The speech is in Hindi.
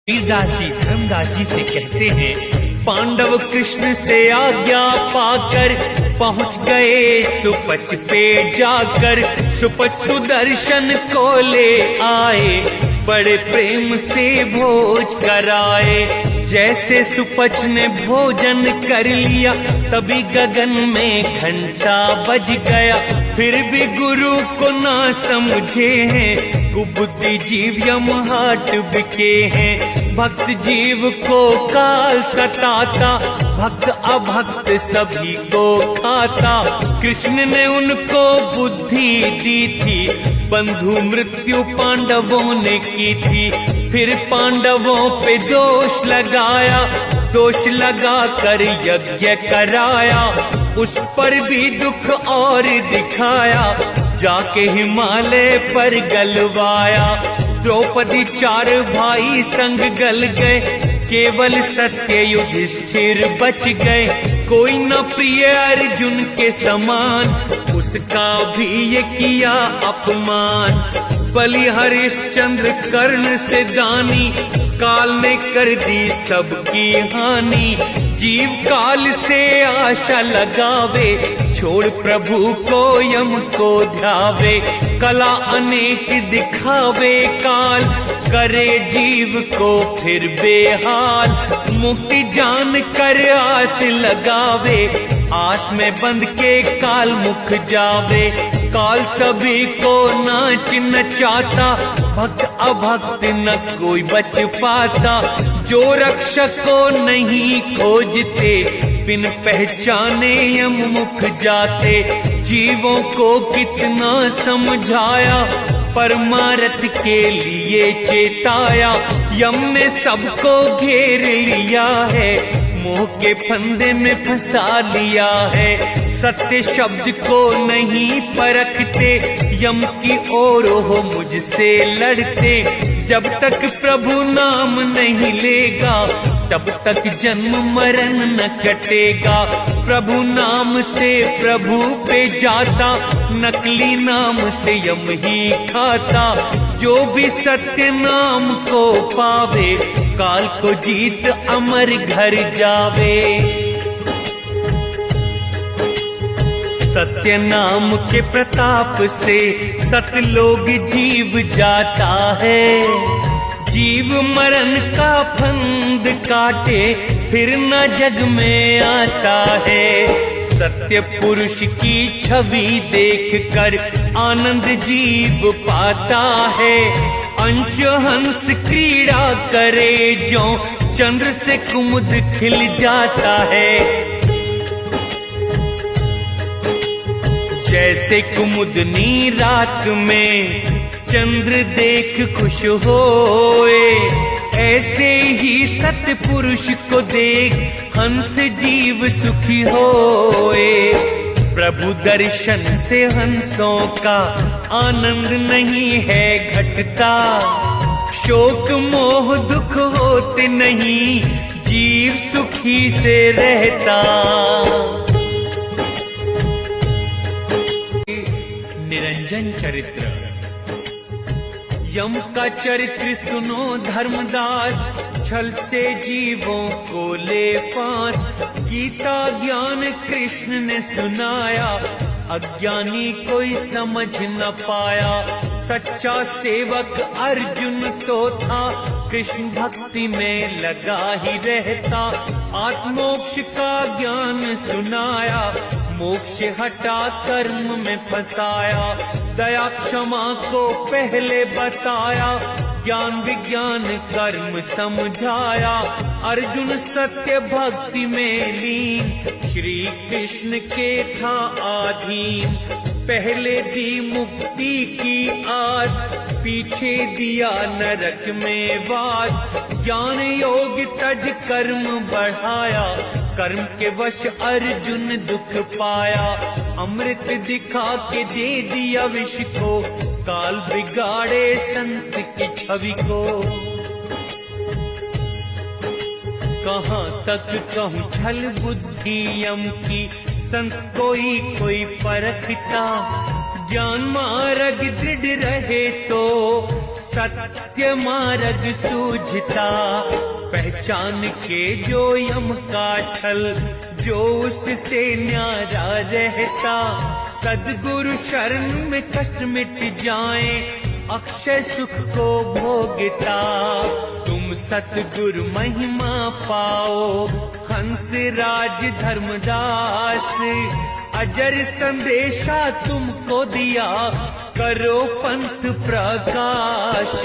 वीरदास जी धर्मदास जी से कहते हैं, पांडव कृष्ण से आज्ञा पाकर पहुंच गए सुपच पे जाकर। सुपच सुदर्शन को ले आए, बड़े प्रेम से भोज कराए। जैसे सुपच ने भोजन कर लिया, तभी गगन में घंटा बज गया। फिर भी गुरु को ना समझे हैं, कुबुद्धि जीव यम हाट बिके हैं। भक्त जीव को काल सताता, भक्त अभक्त सभी को खाता। कृष्ण ने उनको बुद्धि दी थी, बंधु मृत्यु पांडवों ने की थी। फिर पांडवों पे दोष लगाया, दोष लगा कर यज्ञ कराया। उस पर भी दुख और दिखाया, जाके हिमालय पर गलवाया। द्रौपदी चार भाई संग गल गए, केवल सत्य युधिष्ठिर बच गए। कोई न प्रिय अर्जुन के समान, उसका भी ये किया अपमान। बलि हरिश्चंद्र कर्ण से दानी, काल ने कर दी सबकी हानि। जीव काल से आशा लगावे, छोड़ प्रभु को यम को ध्यावे। कला अनेक दिखावे काल, करे जीव को फिर बेहाल। मुक्ति जान कर आस लगावे, आस में बंद के काल मुख जावे। काल सभी को नाच नचाता, भक्त अभक्त न कोई बच पाता। जो रक्षक को नहीं खोजते, बिन पहचाने यम मुख जाते। जीवों को कितना समझाया, परमार्थ के लिए चेताया। यम ने सबको घेर लिया है, मोह के फंदे में फंसा लिया है। सत्य शब्द को नहीं परखते, यम की ओर हो मुझसे लड़ते। जब तक प्रभु नाम नहीं लेगा, तब तक जन्म मरण न कटेगा। प्रभु नाम से प्रभु पे जाता, नकली नाम से यम ही खाता। जो भी सत्य नाम को पावे, काल को जीत अमर घर जावे। सत्य नाम के प्रताप से सतलोक जीव जाता है। जीव मरण का फंद काटे, फिर न जग में आता है। सत्य पुरुष की छवि देखकर आनंद जीव पाता है। अंश हंस क्रीड़ा करे जो, चंद्र से कुमुद खिल जाता है। जैसे कुमुदनी रात में चंद्र देख खुश होए, ऐसे ही सत्य पुरुष को देख हंस जीव सुखी होए। प्रभु दर्शन से हंसों का आनंद नहीं है घटता। शोक मोह दुख होते नहीं, जीव सुखी से रहता। निरंजन चरित्र। यम का चरित्र सुनो धर्मदास, छल से जीवों को ले पास। गीता ज्ञान कृष्ण ने सुनाया, अज्ञानी कोई समझ न पाया। सच्चा सेवक अर्जुन तो था, कृष्ण भक्ति में लगा ही रहता। आत्मोक्ष का ज्ञान सुनाया, मोक्ष हटा कर्म में फंसाया। दया क्षमा को पहले बताया, ज्ञान विज्ञान कर्म समझाया। अर्जुन सत्य भक्ति में लीन, श्री कृष्ण के था आधीन। पहले दी मुक्ति की आस, पीछे दिया नरक में वास। ज्ञान योग तज कर्म बढ़ाया, कर्म के वश अर्जुन दुख पाया। अमृत दिखा के दे दिया विष को, काल बिगाड़े संत की छवि को। कहाँ तक कहूँ छल बुद्धि यम की, संत कोई कोई परखता। ज्ञान मार्ग दृढ़ रहे तो सत्य मार्ग सूझता, पहचान के जो यम का छल, जो उससे न्यारा रहता। सद्गुरु शरण में कष्ट मिट जाए, अक्षय सुख को भोगता। तुम सतगुरु महिमा पाओ, हंस राज धर्मदास। अजर संदेशा तुमको दिया, करो पंथ प्रकाश।